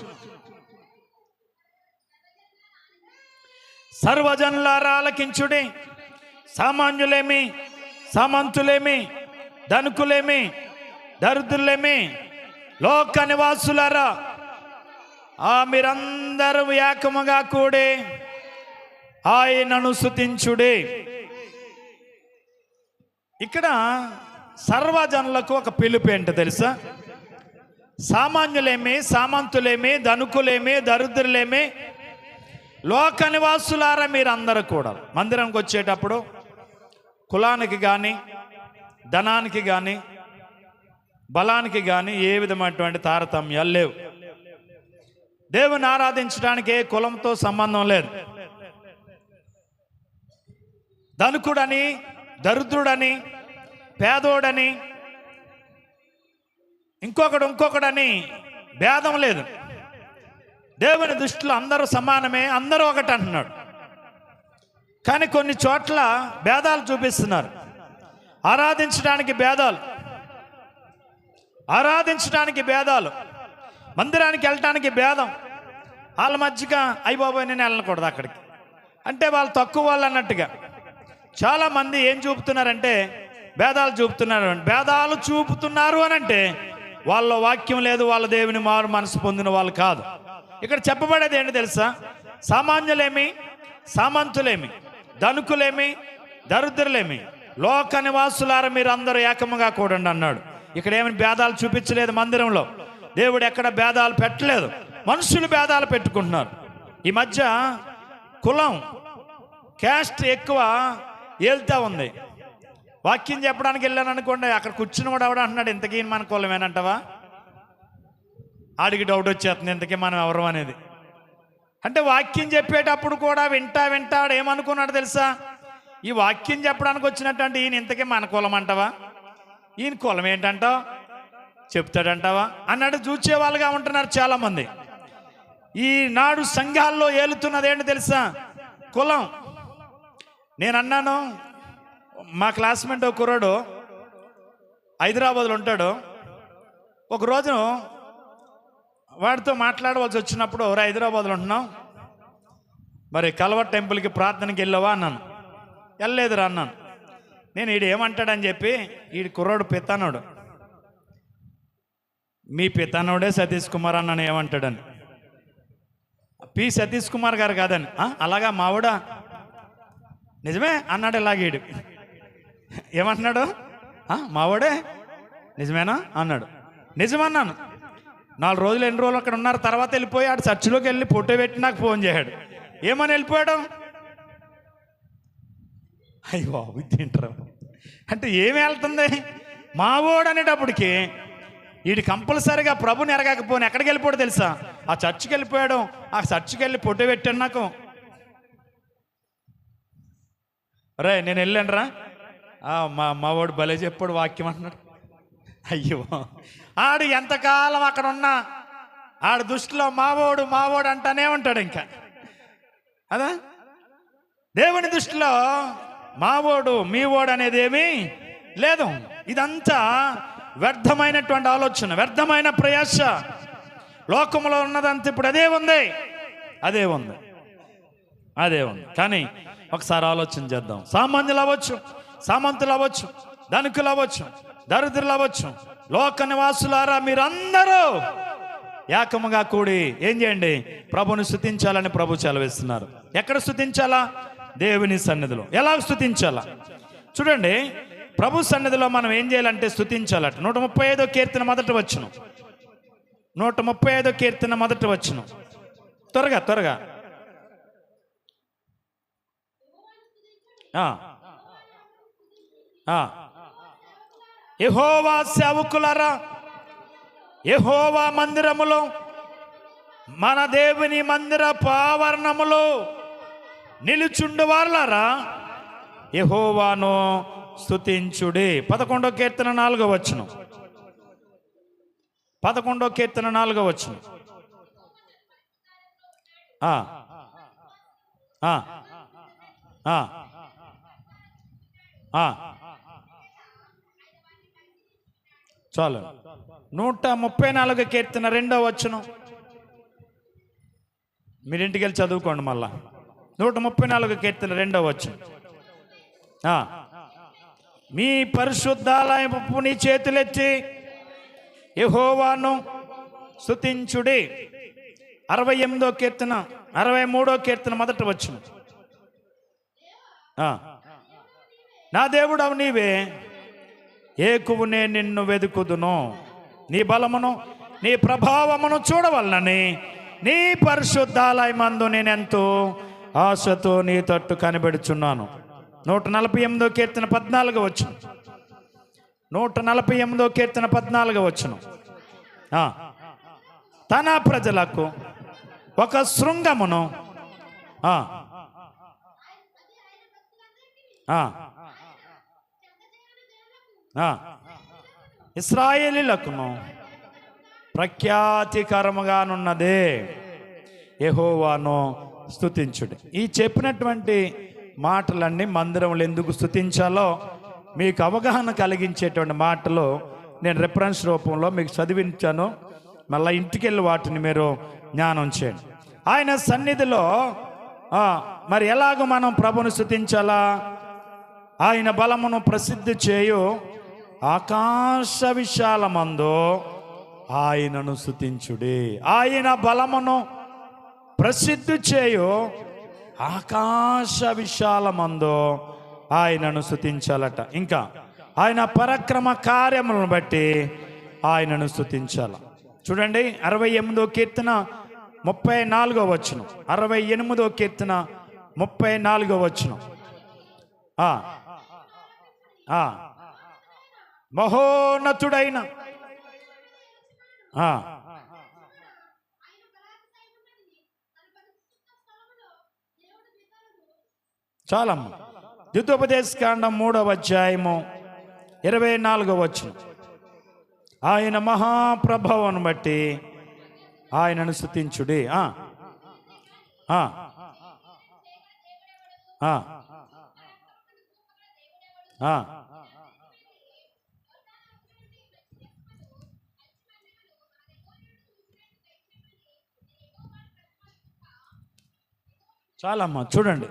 సర్వజనులారా ఆలకించుడి, సామాన్యులేమి, సామంతులేమి, ధనికులేమి, దరిద్రులేమి, లోక నివాసులారా మీరందరూ ఏకముగా కూడి ఆయనను స్తుతించుడి. ఇక్కడ సర్వజనులకు ఒక పిలుపు ఏంటో తెలుసా? సామాన్యులేమి, సామంతులేమి, ధనికులేమి, దరిద్రులేమి, లోక నివాసులారా మీరందరూ కూడా మందిరంకి వచ్చేటప్పుడు కులానికి కానీ, ధనానికి కానీ, బలానికి కానీ ఏ విధమైనటువంటి తారతమ్యాలు లేవు. దేవుని ఆరాధించడానికి ఏ కులంతో సంబంధం లేదు. ధనికుడని, దరిద్రుడని, పేదోడని, ఇంకొకడని భేదం లేదు. దేవుని దృష్టిలో అందరూ సమానమే, అందరూ ఒకటి అంటున్నాడు. కానీ కొన్ని చోట్ల భేదాలు చూపిస్తున్నారు. ఆరాధించడానికి భేదాలు, మందిరానికి వెళ్ళటానికి భేదం. వాళ్ళ మధ్యగా అయ్య బాబోయ్ నేను వెళ్ళకూడదు అక్కడికి అంటే వాళ్ళు తక్కువ వాళ్ళు అన్నట్టుగా. చాలామంది ఏం చూపుతున్నారంటే భేదాలు చూపుతున్నారు అని అంటే వాళ్ళ వాక్యం లేదు, వాళ్ళ దేవుని మారు మనసు పొందిన వాళ్ళు కాదు. ఇక్కడ చెప్పబడేది ఏంటి తెలుసా? సామాన్యులేమి, సామంతులేమి, ధనికులేమి, దరిద్రులేమి, లోక నివాసులారా మీరు అందరూ ఏకముగా కూడండి అన్నాడు. ఇక్కడ ఏమైనా భేదాలు చూపించలేదు. మందిరంలో దేవుడు ఎక్కడ భేదాలు పెట్టలేదు. మనుషులు భేదాలు పెట్టుకుంటున్నారు. ఈ మధ్య కులం, క్యాస్ట్ ఎక్కువ ఏళ్తా ఉంది. వాక్యం చెప్పడానికి వెళ్ళాను అనుకోండి, అక్కడ కూర్చుని కూడా ఎవడ అంటున్నాడు ఇంతకీ మన కులమేనంటావా? ఆడికి డౌట్ వచ్చేస్తుంది ఇంతకీ మనం ఎవరు అనేది. అంటే వాక్యం చెప్పేటప్పుడు కూడా వింటా ఆడు ఏమనుకున్నాడు తెలుసా? ఈ వాక్యం చెప్పడానికి వచ్చినట్టు ఈయన ఇంతకీ మన కులం అంటావా? ఈయన కులం ఏంటంటావు? చెప్తాడంటావా అన్నట్టు చూసే వాళ్ళుగా ఉంటున్నారు చాలామంది. ఈనాడు సంఘాల్లో ఏలుతున్నది ఏంటి తెలుసా? కులం. నేను అన్నాను, మా క్లాస్మేట్ ఒక కుర్రాడు హైదరాబాద్లో ఉంటాడు. ఒకరోజు వాడితో మాట్లాడవలసి వచ్చినప్పుడు, హైదరాబాద్లో ఉంటున్నాం, మరి కల్వర్ టెంపుల్కి ప్రార్థనకి వెళ్ళావా అన్నాను. వెళ్ళలేదురా అన్నాను. నేను ఈడు ఏమంటాడని చెప్పి, ఈడు కుర్రాడు పితానోడు, మీ పితానోడే సతీష్ కుమార్ అన్నాను ఏమంటాడని. పి సతీష్ కుమార్ గారు కాదని. అలాగా మావుడా, నిజమే అన్నాడు. ఇలాగీడు ఏమంటున్నాడు? మావాడే నిజమేనా అన్నాడు. నిజమన్నాను. 4 రోజులు 8 రోజులు అక్కడ ఉన్నారు. తర్వాత వెళ్ళిపోయి ఆడు చర్చిలోకి వెళ్ళి ఫోటో పెట్టి నాకు ఫోన్ చేశాడు. ఏమని వెళ్ళిపోయాడు? అయ్యో బాబు తింటారు అంటే ఏమి వెళ్తుంది? మావోడు అనేటప్పటికి వీడు కంపల్సరిగా ప్రభుని ఎరగకపోని ఎక్కడికి వెళ్ళిపోయాడు తెలుసా? ఆ చర్చికి వెళ్ళిపోయాడు. ఆ చర్చికి వెళ్ళి ఫోటో పెట్టాడు నాకు. రే నేను వెళ్ళాను రా, మావాడు భలే చెప్పాడు వాక్యం అంటున్నాడు. అయ్యో, ఆడు ఎంతకాలం అక్కడ ఉన్నా ఆడు దృష్టిలో మావోడు మావోడు అంటానే ఉంటాడు. ఇంకా అదా దేవుని దృష్టిలో మావోడు మీవోడు అనేది ఏమీ లేదు. ఇదంతా వ్యర్థమైనటువంటి ఆలోచన, వ్యర్థమైన ప్రయాస. లోకంలో ఉన్నదంతా ఇప్పుడు అదే ఉంది, అదే ఉంది, అదే ఉంది. కానీ ఒకసారి ఆలోచన చేద్దాం. సామాన్యులు అవ్వచ్చు, సామంతులు అవ్వచ్చు, ధనికులు అవ్వచ్చు, దరిద్రులు అవ్వచ్చు, లోక నివాసులారా మీరందరూ ఏకముగా కూడి ఏం చేయండి? ప్రభుని స్తుతించాలని ప్రభు సెలవిస్తున్నారు. ఎక్కడ స్తుతించాలా? దేవుని సన్నిధిలో. ఎలా స్తుతించాలా? చూడండి, ప్రభు సన్నిధిలో మనం ఏం చేయాలంటే స్తుతించాలట. 135వ కీర్తన మొదటి వచనం. 135వ కీర్తన మొదటి వచనం. త్వరగా త్వరగా. యెహోవా సేవకులారా, యెహోవా మందిరములో, మన దేవుని మందిర పావరణములో నిలుచుండు వారులారా యెహోవాను స్తుతించుడి. 11వ కీర్తన 4వ వచనం. 11వ కీర్తన 4వ వచనం. చాలు. 134 కీర్తన 2వ వచనం. మీరింటికి వెళ్ళి చదువుకోండి మళ్ళా. 134 కీర్తన 2వ వచనం. మీ పరిశుద్ధాలయపు నీ చేతులెత్తి యెహోవాను స్తుతించుడి. 68వ కీర్తన 63వ కీర్తన మొదటి వచనం. నా దేవుడవు నీవే, ఏకువునే నిన్ను వెదుకుదును, నీ బలమును నీ ప్రభావమును చూడవలనని నీ పరిశుద్ధాలయమందు నేనెంతో ఆశతో నీ తట్టు కనిపెడుచున్నాను. 148వ కీర్తన 14వ వచనం. 148వ కీర్తన 14వ వచనం. తన ప్రజలకు ఒక శృంగమును ఇశ్రాయేలీయులకును ప్రఖ్యాతికరముగానున్నదే యెహోవాను స్తుతించుడి. ఈ చెప్పినటువంటి మాటలన్నీ మందిరంలో ఎందుకు స్తుతించాలో మీకు అవగాహన కలిగించేటువంటి మాటలు నేను రిఫరెన్స్ రూపంలో మీకు చదివించాను. మళ్ళీ ఇంటికి వెళ్ళి వాటిని మీరు జ్ఞానం చేయండి. ఆయన సన్నిధిలో మరి ఎలాగో మనం ప్రభుని స్తుతించాలా? ఆయన బలమును ప్రసిద్ధి చేయు ఆకాశ విశాలమందు ఆయనను స్తుతించుడి. ఆయన బలమును ప్రసిద్ధి చేయు ఆకాశ విశాలమందు ఆయనను స్తుతించాలట. ఇంకా ఆయన పరాక్రమ కార్యములను బట్టి ఆయనను స్తుతించాల. చూడండి, 68వ కీర్తన 34వ వచనం. 68వ కీర్తన 34వ వచనం. మహోన్నతుడైన చాలమ్మ. ద్వితోపదేశకాండం 3వ అధ్యాయము 24వ వచనం. ఆయన మహాప్రభావం బట్టి ఆయనను స్తుతించుడి. చాలమ్మా, చూడండి,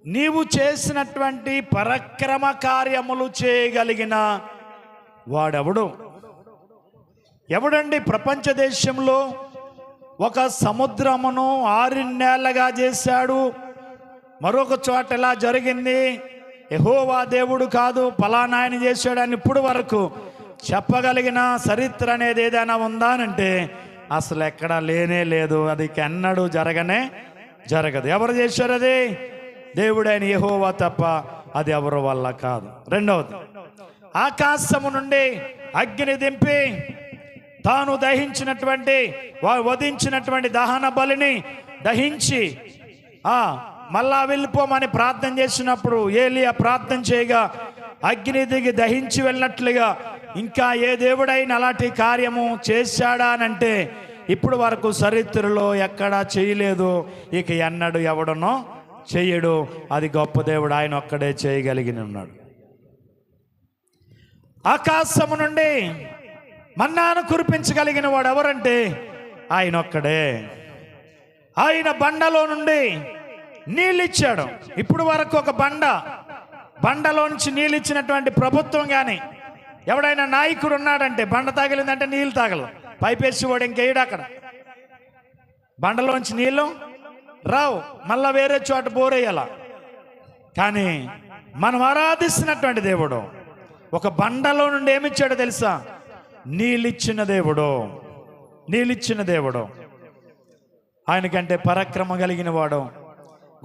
నీవు చేసినటువంటి పరాక్రమ కార్యములు చేయగలిగిన వాడెవడు? ఎవడండి ప్రపంచ దేశంలో ఒక సముద్రమును 6 నేలగా చేశాడు? మరొక చోట ఎలా జరిగింది, యెహోవా దేవుడు కాదు ఫలానా ఆయన చేశాడని ఇప్పుడు వరకు చెప్పగలిగిన చరిత్ర అనేది ఏదైనా ఉందా అంటే అసలు ఎక్కడా లేనే లేదు. అది ఎన్నడూ జరగదు. ఎవరు చేశారు? అది దేవుడైన యెహోవా తప్ప అది ఎవరి వల్ల కాదు. రెండవది, ఆకాశము నుండి అగ్ని దింపి తాను దహించినటువంటి వధించినటువంటి దహన బలిని దహించి మళ్ళా వెళ్ళిపోమని ప్రార్థన చేసినప్పుడు ఏలియా ప్రార్థన చేయగా అగ్ని దిగి దహించి వెళ్ళినట్లుగా ఇంకా ఏ దేవుడైనా అలాంటి కార్యము చేశాడా అనంటే ఇప్పుడు వరకు చరిత్రలో ఎక్కడా చేయలేదు, ఇక ఎన్నడు ఎవడనో చెయ్యడు. అది గొప్ప దేవుడు, ఆయన ఒక్కడే చేయగలిగిన ఉన్నాడు. ఆకాశము నుండి మన్నాను కురిపించగలిగిన వాడు ఎవరంటే ఆయన ఒక్కడే. ఆయన బండలో నుండి నీళ్ళు ఇచ్చాడు. ఇప్పుడు వరకు ఒక బండలో నుంచి నీళ్ళు ఇచ్చినటువంటి ప్రభుత్వం కానీ ఎవడైనా నాయకుడు ఉన్నాడంటే బండ తాగలిందంటే నీళ్ళు తాగలదు, పైపేసి వాడు ఇంకేయడు. అక్కడ బండలోంచి నీళ్ళు రావు, మళ్ళా వేరే చోట బోరేయాల. కానీ మనం ఆరాధిస్తున్నటువంటి దేవుడు ఒక బండలో నుండి ఏమిచ్చాడో తెలుసా? నీళ్ళిచ్చిన దేవుడు. ఆయనకంటే పరాక్రమ కలిగిన వాడు,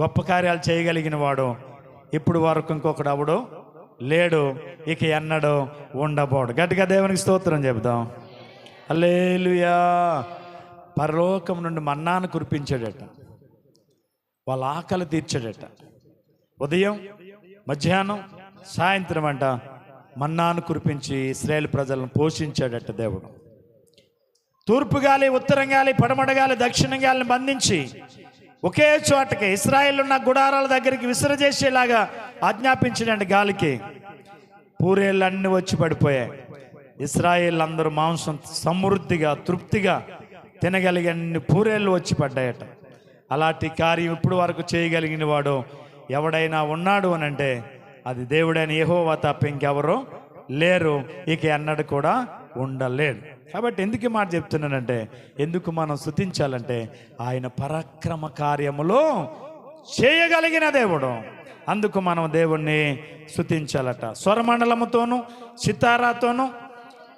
గొప్ప కార్యాలు చేయగలిగిన వాడు ఇప్పుడు వరకు ఇంకొకడు అవడు లేడు, ఇక ఎన్నడూ ఉండబోడు. గట్టిగా దేవునికి స్తోత్రం చెబుదాం. హల్లెలూయా. పరలోకం నుండి మన్నాను కురిపించాడట, వాళ్ళ ఆకలి తీర్చాడట. ఉదయం, మధ్యాహ్నం, సాయంత్రం అంట మన్నాను కురిపించి ఇశ్రాయేలు ప్రజలను పోషించాడట దేవుడు. తూర్పు గాలి, ఉత్తరం గాలి, పడమట గాలి, దక్షిణ గాలిని బంధించి ఒకే చోటకి ఇశ్రాయేలు ఉన్న గుడారాల దగ్గరికి విసిరజేసేలాగా ఆజ్ఞాపించాడండి. గాలికి పూరేళ్ళన్నీ వచ్చి పడిపోయాయి. ఇశ్రాయేల్ అందరూ మాంసం సమృద్ధిగా తృప్తిగా తినగలిగే అన్ని పూరేళ్ళు వచ్చి పడ్డాయట. అలాంటి కార్యం ఇప్పుడు వరకు చేయగలిగిన వాడు ఎవడైనా ఉన్నాడు అని అంటే అది దేవుడైన యెహోవా తప్ప ఇంకెవరో లేరు, ఇక ఎన్నడూ కూడా ఉండలేడు. కాబట్టి ఎందుకు మాట చెప్తున్నానంటే, ఎందుకు మనం స్తుతించాలంటే ఆయన పరాక్రమ కార్యములో చేయగలిగిన దేవుడు, అందుకు మనం దేవుణ్ణి స్తుతించాలట. స్వరమండలముతోనూ, సితారాతోనూ,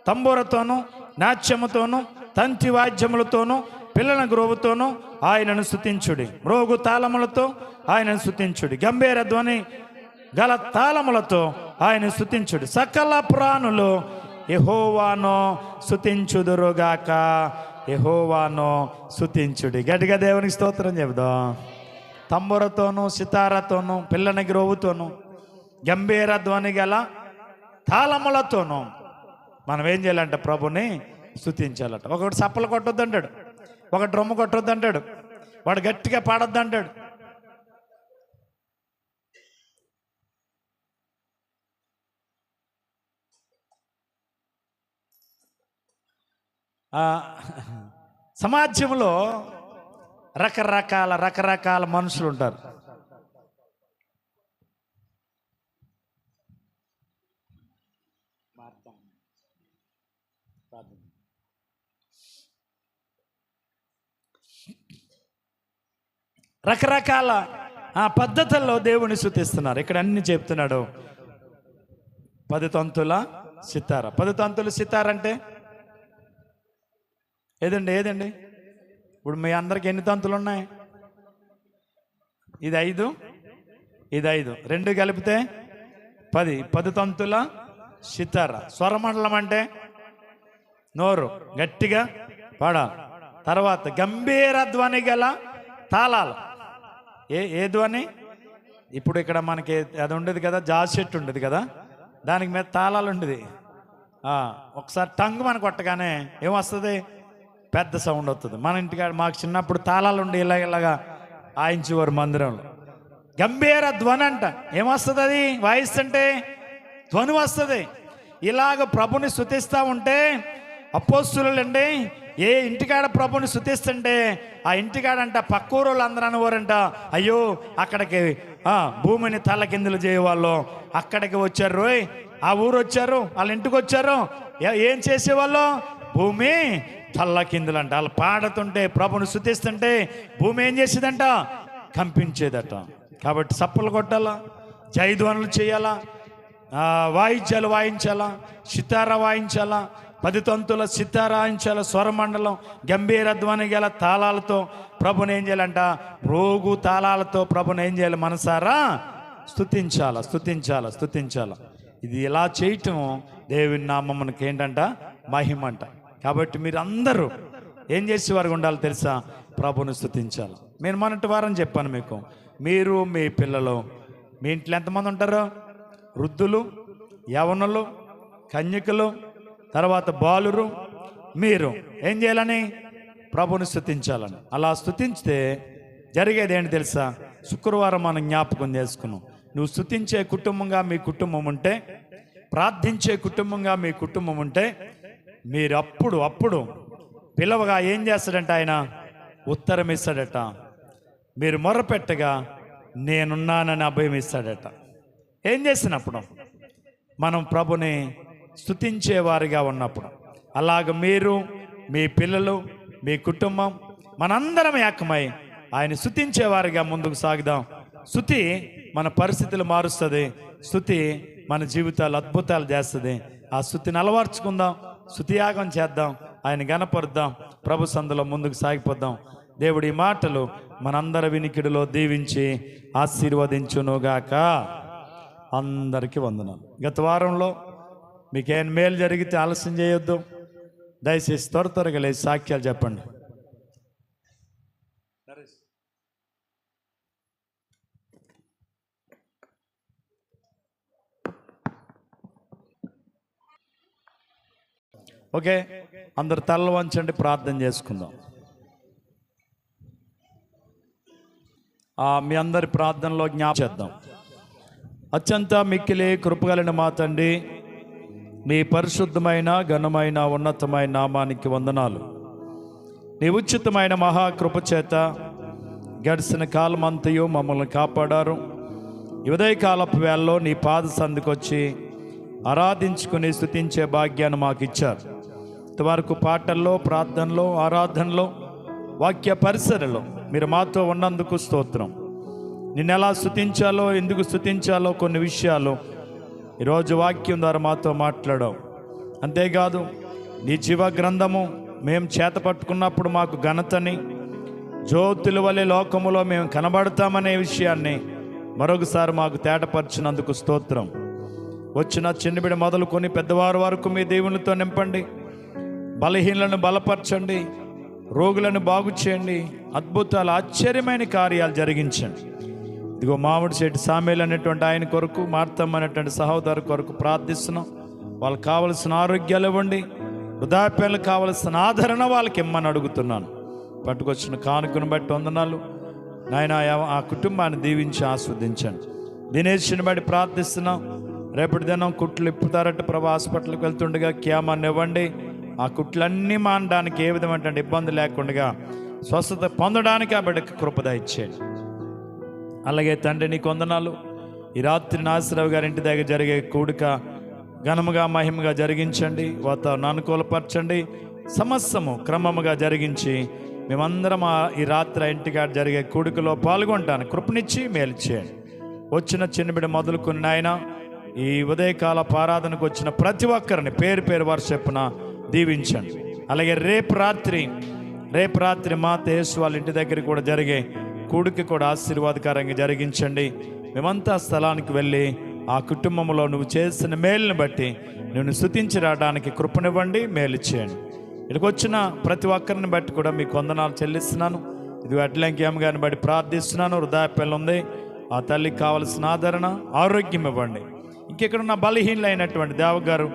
తంబూరతోనూ, నాట్యముతోనూ, తంతి వాద్యములతోనూ, పిల్లల గ్రోవుతోనూ ఆయనను స్తుతించుడి. మ్రోగు తాళములతో ఆయనను స్తుతించుడి. గంభీర ధ్వని గల తాళములతో ఆయన స్తుతించుడి. సకల ప్రాణులు యెహోవాను స్తుతించుదురుగాక. యెహోవాను స్తుతించుడి. గట్టిగా దేవునికి స్తోత్రం చెబుదాం. తంబురతోనూ, సితారతోనూ, పిల్లని గ్రోవుతోనూ, గంభీర ధ్వని గల తాళములతోనూ మనం ఏం చేయాలంటే ప్రభుని స్తుతించాలట. ఒకటి సప్పలు కొట్టొద్దు అంటాడు, ఒక డ్రమ్ము కొట్టొద్దు అంటాడు, వాడు గట్టిగా పాడొద్దు అంటాడు. సమాజంలో రకరకాల మనుషులు ఉంటారు. రకరకాల పద్ధతుల్లో దేవుని స్తుతిస్తున్నారు. ఇక్కడ అన్ని చెప్తున్నాడు. 10 తంతుల సితార. 10 తంతుల సితార అంటే ఏదండి? ఇప్పుడు మీ అందరికి ఎన్ని తంతులు ఉన్నాయి? ఇది 5, ఇది 5, 2 కలిపితే 10 తంతుల సితార. స్వరమండలం అంటే నోరు గట్టిగా పాడాలి. తర్వాత గంభీర ధ్వని గల తాళాలు. ఏ ధ్వని? ఇప్పుడు ఇక్కడ మనకి అది ఉండేది కదా, జాజ్ సెట్ ఉండేది కదా, దానికి మీద తాళాలు ఉండేది. ఒకసారి టంగ్ మన కొట్టగానే ఏమొస్తుంది? పెద్ద సౌండ్ వస్తుంది. మన ఇంటికాడ మాకు చిన్నప్పుడు తాళాలు ఉండి ఇలాగా ఆయించేవారు మందిరంలో. గంభీర ధ్వని అంట. ఏమొస్తుంది? అది వాయిస్తుంటే ధ్వని వస్తుంది. ఇలాగ ప్రభుని స్తుతిస్తూ ఉంటే అపోస్తులండి ఏ ఇంటికాడ ప్రభుని స్తుతిస్తుంటే ఆ ఇంటికాడంట పక్కూరోళ్ళు అందరూ అనేవారంట, అయ్యో అక్కడికి భూమిని తల్లకిందులు చేయవాళ్ళు అక్కడికి వచ్చారు రోయ్, ఆ ఊరు వచ్చారు, వాళ్ళ ఇంటికి వచ్చారు, ఏం చేసేవాళ్ళు? భూమి తల్లకిందులంట. వాళ్ళు పాడుతుంటే ప్రభుని స్తుతిస్తుంటే భూమి ఏం చేసేదంట? కంపించేదట. కాబట్టి సప్పలు కొట్టాలా, జయధ్వనులు చేయాలా, వాయిద్యాలు వాయించాలా, సితారా వాయించాలా, 10 తంతుల సితారా వాయించాలా, స్వరమండలం గంభీర ధ్వని గల తాళాలతో ప్రభుని ఏం చేయాలంట? రోగు తాళాలతో ప్రభుని ఏం చేయాలి? మనసారా స్తుతించాలా, స్తుతించాలా, స్తుతించాలా. ఇది ఇలా చేయటం దేవుని నామం మనకి ఏంటంట? మహిమంట. కాబట్టి మీరు అందరూ ఏం చేసేవారు ఉండాలి తెలుసా? ప్రభుని స్తుతించాలి. నేను మొన్నటి వారం చెప్పాను మీకు, మీరు మీ పిల్లలు మీ ఇంట్లో ఎంతమంది ఉంటారు? వృద్ధులు, యవనులు, కన్యకులు, తర్వాత బాలురు, మీరు ఏం చేయాలని? ప్రభుని స్తుతించాలని. అలా స్తుతించితే జరిగేది ఏంటి తెలుసా? శుక్రవారం మనం జ్ఞాపకం చేసుకున్నాం. నువ్వు స్తుతించే కుటుంబంగా మీ కుటుంబం ఉంటే, ప్రార్థించే కుటుంబంగా మీ కుటుంబం ఉంటే, మీరు అప్పుడు పిలవగా ఏం చేస్తాడంట? ఆయన ఉత్తరం ఇస్తాడట. మీరు మొర్రపెట్టగా నేనున్నానని అభయం ఇస్తాడట. ఏం చేసినప్పుడు? మనం ప్రభుని స్తుతించేవారిగా ఉన్నప్పుడు. అలాగ మీరు, మీ పిల్లలు, మీ కుటుంబం, మనందరం ఏకమై ఆయన స్తుతించేవారిగా ముందుకు సాగుదాం. స్తుతి మన పరిస్థితులు మారుస్తుంది. స్తుతి మన జీవితాలు అద్భుతాలు చేస్తుంది. ఆ స్తుతిని అలవర్చుకుందాం, స్తుతియాగం చేద్దాం, ఆయన గణపరుద్దాం, ప్రభు సందులో ముందుకు సాగిపోద్దాం. దేవుడి ఈ మాటలు మనందరి వినికిడిలో దీవించి ఆశీర్వదించునుగాక. అందరికీ వందనాలు. గత వారంలో మీకేం మేలు జరిగితే ఆలస్యం చేయొద్దు. దయచేసి త్వరగా లేచి సాక్ష్యాలు చెప్పండి. ఓకే, అందరు తలలు వంచండి, ప్రార్థన చేసుకుందాం. మీ అందరి ప్రార్థనలో జ్ఞాపకం చేద్దాం. అత్యంత మిక్కిలి కృపగలిగిన మా తండ్రి, మీ పరిశుద్ధమైన ఘనమైన ఉన్నతమైన నామానికి వందనాలు. నీ ఉచితమైన మహాకృప చేత గడిచిన కాలమంతయు మమ్మల్ని కాపాడారు. ఈ ఉదయకాలపు వేళలో నీ పాద సందుకొచ్చి ఆరాధించుకుని స్తుతించే భాగ్యాన్ని మాకు ఇచ్చారు. ఇంతవరకు పాటల్లో, ప్రార్థనలో, ఆరాధనలో, వాక్య పరిసరలో మీరు మాతో ఉన్నందుకు స్తోత్రం. నిన్ను ఎలా స్తుతించాలో, ఎందుకు స్తుతించాలో కొన్ని విషయాలు ఈరోజు వాక్యం ద్వారా మాతో మాట్లాడావు. అంతేకాదు నీ జీవ గ్రంథము మేము చేత పట్టుకున్నప్పుడు మాకు ఘనతని, జ్యోతుల వలె లోకములో మేము కనబడతామనే విషయాన్ని మరొకసారి మాకు తేటపరిచినందుకు స్తోత్రం. వచ్చిన చిన్నబిడ మొదలుకొని పెద్దవారి వరకు మీ దేవునితో నింపండి. బలహీనలను బలపరచండి, రోగులను బాగు చేయండి, అద్భుతాలు ఆశ్చర్యమైన కార్యాలు జరిగించండి. ఇదిగో మామిడి చెట్టు సామేలు అనేటువంటి ఆయన కొరకు, మార్తమ్మ అనేటువంటి సహోదరు కొరకు ప్రార్థిస్తున్నాం. వాళ్ళకి కావలసిన ఆరోగ్యాలు ఇవ్వండి, వృద్ధాప్యాలకు కావలసిన ఆదరణ వాళ్ళకి ఇమ్మని అడుగుతున్నాను. పట్టుకొచ్చిన కానుకను బట్టి వందనాలు నాయన. ఆ కుటుంబాన్ని దీవించి ఆస్వాదించండి. దినేష్ని బట్టి ప్రార్థిస్తున్నాం. రేపటి దినం కుట్లు ఇప్పుతారట ప్రభు. హాస్పిటల్కి వెళ్తుండగా క్యామాన్ని ఇవ్వండి. ఆ కుట్లన్నీ మానడానికి ఏ విధమైన ఇబ్బంది లేకుండా స్వస్థత పొందడానికి ఆ బిడ్డకి కృపద ఇచ్చేయండి. అలాగే తండ్రి నీకు వందనాలు. ఈ రాత్రి నాసిరావు గారి ఇంటి దగ్గర జరిగే కూడిక ఘనముగా మహిమగా జరిగించండి. వాతావరణం అనుకూలపరచండి. సమస్తము క్రమముగా జరిగించి మేమందరం ఈ రాత్రి ఇంటికాడ జరిగే కూడికలో పాల్గొంటాను కృపనిచ్చి మేలు చేయండి. వచ్చిన చిన్నబిడ్డ మొదలుకొని నాయన ఈ ఉదయకాల ఆరాధనకు వచ్చిన ప్రతి ఒక్కరిని పేరు పేరు వారు చెప్పున దీవించండి. అలాగే రేపు రాత్రి మా యేసు వాళ్ళ ఇంటి దగ్గర కూడా జరిగే కూడికి కూడా ఆశీర్వాదకరంగా జరిగించండి. మేమంతా స్థలానికి వెళ్ళి ఆ కుటుంబంలో నువ్వు చేసిన మేలుని బట్టి నువ్వు స్తుతించి రావడానికి కృపనివ్వండి, మేలు చేయండి. ఇక్కడికి వచ్చిన ప్రతి ఒక్కరిని బట్టి కూడా మీకు వందనాలు చెల్లిస్తున్నాను. ఇది అడ్లంక్యం గారిని బట్టి ప్రార్థిస్తున్నాను. వృద్ధాప్యం ఉంది, ఆ తల్లికి కావలసిన ఆదరణ, ఆరోగ్యం ఇవ్వండి. ఇంకెక్కడున్న బలహీనలైనటువంటి దేవగారు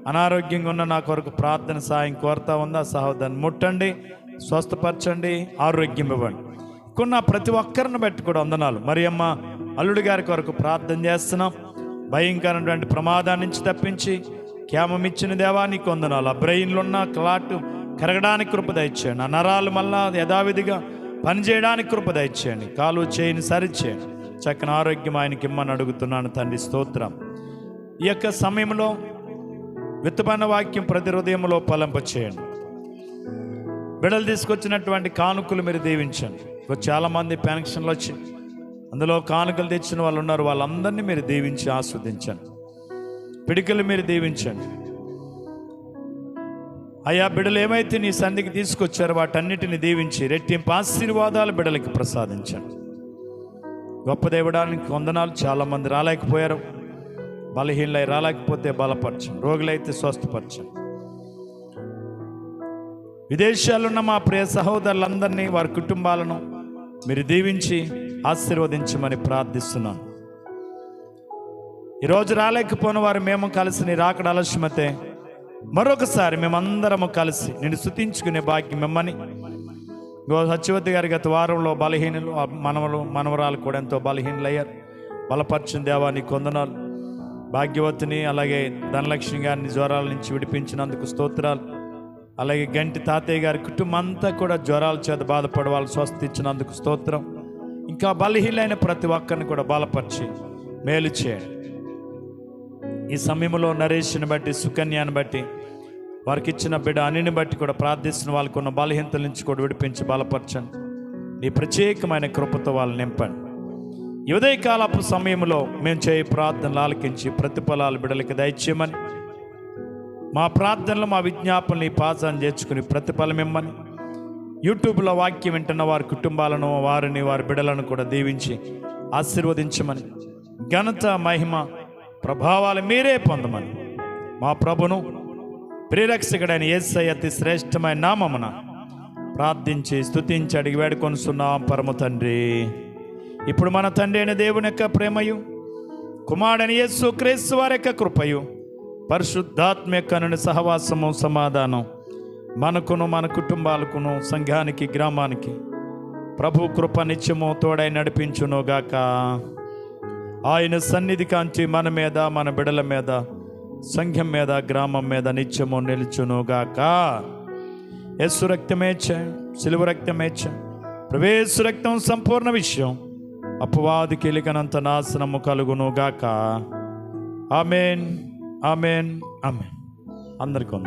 అనారోగ్యంగా ఉన్న నా కొరకు ప్రార్థన సాయం కోరుతా ఉందా సహోదరుని ముట్టండి, స్వస్థపరచండి, ఆరోగ్యం ఇవ్వండి. కొన్న ప్రతి ఒక్కరిని బట్టి కూడా వందనాలు. మరి అమ్మ అల్లుడి గారి కొరకు ప్రార్థన చేస్తున్నాం. భయంకరమైనటువంటి ప్రమాదాన్ని నుంచి తప్పించి క్షేమమిచ్చిన దేవా నీకు వందనాలు. ఆ బ్రెయిన్లో ఉన్న క్లాట్ కరగడానికి కృప దయచేయండి. ఆ నరాలు మళ్ళా యథావిధిగా పనిచేయడానికి కృప దయచేయండి. కాలు చేయిని సరిచేయండి. చక్కని ఆరోగ్యం ఆయనకి ఇమ్మని అడుగుతున్నాను తండ్రి, స్తోత్రం. ఈ యొక్క సమయంలో విత్తబడిన వాక్యం ప్రతి హృదయంలో ఫలింప చేయండి. బిడ్డలు తీసుకొచ్చినటువంటి కానుకలు మీరు దీవించండి. చాలామంది పెన్షన్లు వచ్చి అందులో కానుకలు తెచ్చిన వాళ్ళు ఉన్నారు. వాళ్ళందరినీ మీరు దీవించి ఆస్వాదించండి. పిడికలు మీరు దీవించండి అయ్యా. బిడ్డలు ఏమైతే నీ సన్నిధికి తీసుకొచ్చారో వాటన్నిటిని దీవించి రెట్టింపు ఆశీర్వాదాలు బిడ్డలకి ప్రసాదించండి. గొప్ప దేవుడానికి వందనాలు. చాలామంది రాలేకపోయారు, బలహీనలై రాలేకపోతే బలపరచండి, రోగులైతే స్వస్థపరచండి. విదేశాల్లో ఉన్న మా ప్రియ సహోదరులందరినీ, వారి కుటుంబాలను మీరు దీవించి ఆశీర్వదించమని ప్రార్థిస్తున్నాను. ఈరోజు రాలేకపోయిన వారు మేము కలిసి నీ రాకడ ఆలస్యమైతే మరొకసారి మేమందరము కలిసి నిన్ను స్తుతించుకునే భాగ్యం మిమ్మని. సత్యవతి గారి గత వారంలో బలహీనులు, మనవరాలు కూడా ఎంతో బలహీనులు అయ్యారు. బలపరిచిన దేవా నీకు వందనాలు. భాగ్యవతిని అలాగే ధనలక్ష్మి గారిని జ్వరాల నుంచి విడిపించినందుకు స్తోత్రాలు. అలాగే గంటి తాతయ్య గారి కుటుంబం అంతా కూడా జ్వరాల చేత బాధపడే వాళ్ళు స్వస్థ ఇచ్చినందుకు స్తోత్రం. ఇంకా బలహీనైన ప్రతి ఒక్కరిని కూడా బలపరిచి మేలు చేయండి. ఈ సమయంలో నరేష్ని బట్టి, సుకన్యాన్ని బట్టి, వారికి ఇచ్చిన బిడ్డ అనిని బట్టి కూడా ప్రార్థిస్తున్న వాళ్ళకు ఉన్న బలహీనతల నుంచి కూడా విడిపించి బలపరచండి. నీ ప్రత్యేకమైన కృపతో వాళ్ళు నింపండి. ఈ ఉదయకాలపు సమయంలో మేము చేయ ప్రార్థనలు ఆలకించి ప్రతిఫలాలు బిడ్డలకి దయచేయమని, మా ప్రార్థనలు మా విజ్ఞాపనలు ఈ పాసాన్ని చేర్చుకుని ప్రతిఫలం ఇమ్మని, యూట్యూబ్లో వాక్యం వింటున్న వారి కుటుంబాలను, వారిని, వారి బిడ్డలను కూడా దీవించి ఆశీర్వదించమని, ఘనత మహిమ ప్రభావాలు మీరే పొందమని మా ప్రభును ప్రియరక్షకుడైన యేసయ్య అతి శ్రేష్టమైన నామమున ప్రార్థించి స్తుతించి అడిగి వేడుకొనుచున్నాం పరమ తండ్రి. ఇప్పుడు మన తండ్రి అయిన దేవుని యొక్క ప్రేమయు, కుమారుడైన యేసు క్రీస్తు వారి యొక్క కృపయు, పరిశుద్ధాత్మ యొక్క సహవాసము, సమాధానం మనకును, మన కుటుంబాలకును, సంఘానికి, గ్రామానికి ప్రభు కృప నిత్యము తోడై నడిపించునుగాక. ఆయన సన్నిధి కాంచి మన మీద, మన బిడల మీద, సంఘం మీద, గ్రామం మీద నిత్యము నిలుచునుగాక. యేసు రక్తమేచ్చ, సిలువ రక్తమేచ్చ, ప్రవేశ రక్తం సంపూర్ణ విషయం, అపవాది కెలికనంత నాశనము కలుగునుగాక. Amen, amen, amen. అందరికీ